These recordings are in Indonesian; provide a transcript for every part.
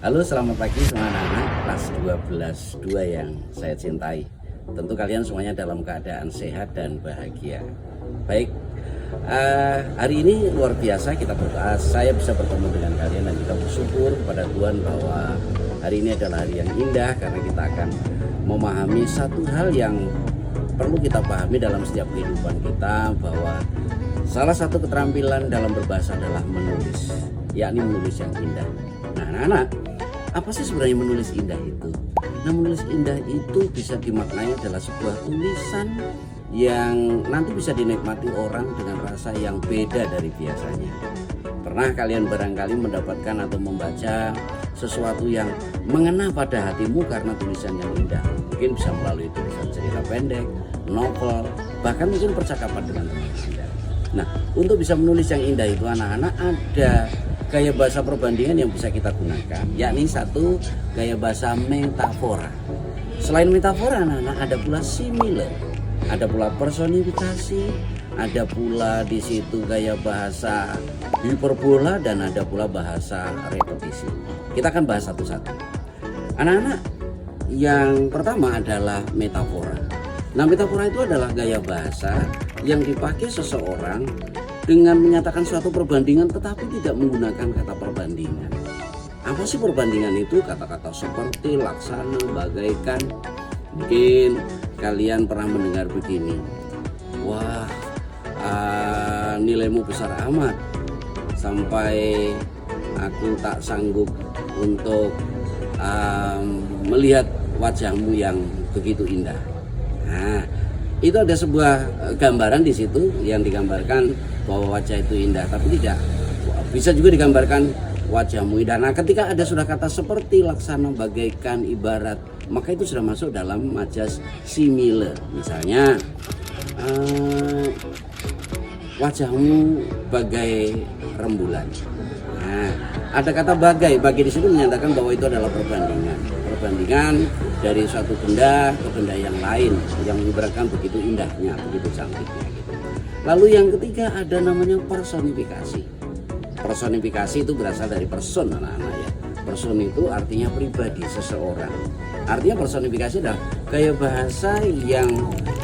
Halo, selamat pagi semua anak-anak kelas 12 2 yang saya cintai. Tentu kalian semuanya dalam keadaan sehat dan bahagia. Baik, hari ini luar biasa kita berdoa. Saya bisa bertemu dengan kalian dan kita bersyukur kepada Tuhan bahwa hari ini adalah hari yang indah karena kita akan memahami satu hal yang perlu kita pahami dalam setiap kehidupan kita, bahwa salah satu keterampilan dalam berbahasa adalah menulis, yakni menulis yang indah. Nah, anak-anak, apa sih sebenarnya menulis indah itu? Nah, menulis indah itu bisa dimaknai adalah sebuah tulisan yang nanti bisa dinikmati orang dengan rasa yang beda dari biasanya. Pernah kalian barangkali mendapatkan atau membaca sesuatu yang mengena pada hatimu karena tulisan yang indah? Mungkin bisa melalui tulisan cerita pendek, novel, bahkan mungkin percakapan dengan teman Anda. Nah, untuk bisa menulis yang indah itu anak-anak ada gaya bahasa perbandingan yang bisa kita gunakan, yakni satu, gaya bahasa metafora. Selain metafora anak-anak, ada pula simile, ada pula personifikasi, ada pula di situ gaya bahasa hiperbola, dan ada pula bahasa repetisi. Kita akan bahas satu-satu. Anak-anak, yang pertama adalah metafora. Nah, metafora itu adalah gaya bahasa yang dipakai seseorang dengan menyatakan suatu perbandingan tetapi tidak menggunakan kata perbandingan. Apa sih perbandingan itu? Kata-kata seperti, laksana, bagaikan. Mungkin kalian pernah mendengar begini, wah, nilaimu besar amat sampai aku tak sanggup untuk melihat wajahmu yang begitu indah. Nah, itu ada sebuah gambaran di situ yang digambarkan bahwa wajah itu indah, tapi tidak bisa juga digambarkan wajahmu indah. Nah, ketika ada sudah kata seperti, laksana, bagaikan, ibarat, maka itu sudah masuk dalam majas simile. Misalnya wajahmu bagai rembulan. Nah, ada kata bagai di situ menyatakan bahwa itu adalah perbandingan dari suatu benda ke benda yang lain yang mengibaratkan begitu indahnya, begitu cantiknya gitu. Lalu yang ketiga ada namanya personifikasi. Personifikasi itu berasal dari person anak-anak ya. Person itu artinya pribadi seseorang. Artinya personifikasi adalah gaya bahasa yang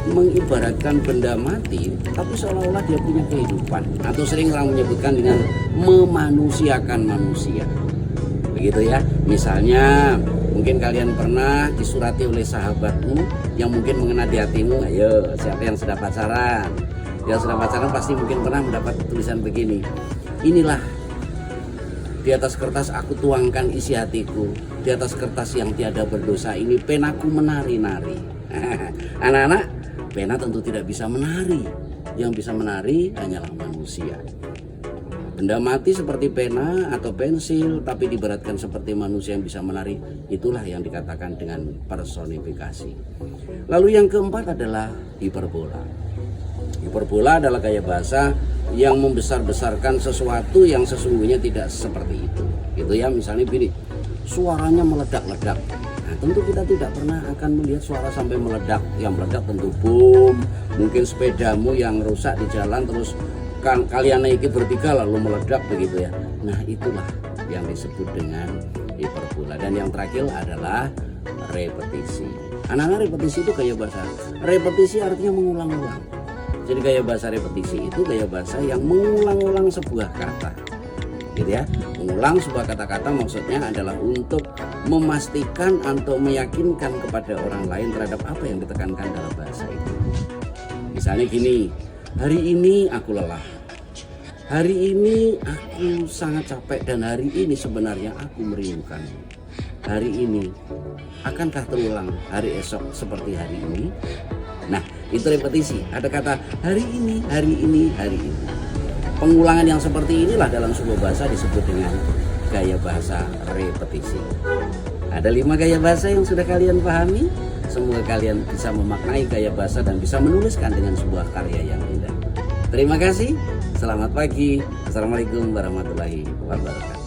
mengibaratkan benda mati tapi seolah-olah dia punya kehidupan, atau sering orang menyebutkan dengan memanusiakan manusia. Begitu ya. Misalnya mungkin kalian pernah disurati oleh sahabatmu yang mungkin mengena di hatimu. Ayo, siapa yang sudah pacaran? Yang sudah pacaran pasti mungkin pernah mendapat tulisan begini. Inilah, di atas kertas aku tuangkan isi hatiku, di atas kertas yang tiada berdosa ini penaku menari-nari. Anak-anak, pena tentu tidak bisa menari. Yang bisa menari hanyalah manusia. Benda mati seperti pena atau pensil tapi diberatkan seperti manusia yang bisa menari, itulah yang dikatakan dengan personifikasi. Lalu yang keempat adalah hiperbola. Hiperbola adalah gaya bahasa yang membesar-besarkan sesuatu yang sesungguhnya tidak seperti itu. Itu ya, misalnya begini, suaranya meledak-ledak. Nah, tentu kita tidak pernah akan melihat suara sampai meledak. Yang meledak tentu bom, mungkin sepedamu yang rusak di jalan terus kalian naiki bertiga lalu meledak begitu ya. Nah, itulah yang disebut dengan hiperbola. Dan yang terakhir adalah repetisi. Anak-anak, repetisi itu gaya bahasa. Repetisi artinya mengulang-ulang. Jadi gaya bahasa repetisi itu gaya bahasa yang mengulang-ulang sebuah kata, gitu ya. Mengulang sebuah kata-kata maksudnya adalah untuk memastikan atau meyakinkan kepada orang lain terhadap apa yang ditekankan dalam bahasa itu. Misalnya gini, hari ini aku lelah, hari ini aku sangat capek, dan hari ini sebenarnya aku merindukan. Hari ini, akankah terulang hari esok seperti hari ini? Nah, itu repetisi. Ada kata hari ini, hari ini, hari ini. Pengulangan yang seperti inilah dalam sebuah bahasa disebut dengan gaya bahasa repetisi. Ada 5 gaya bahasa yang sudah kalian pahami. Semoga kalian bisa memaknai gaya bahasa dan bisa menuliskan dengan sebuah karya yang indah. Terima kasih. Selamat pagi. Assalamualaikum warahmatullahi wabarakatuh.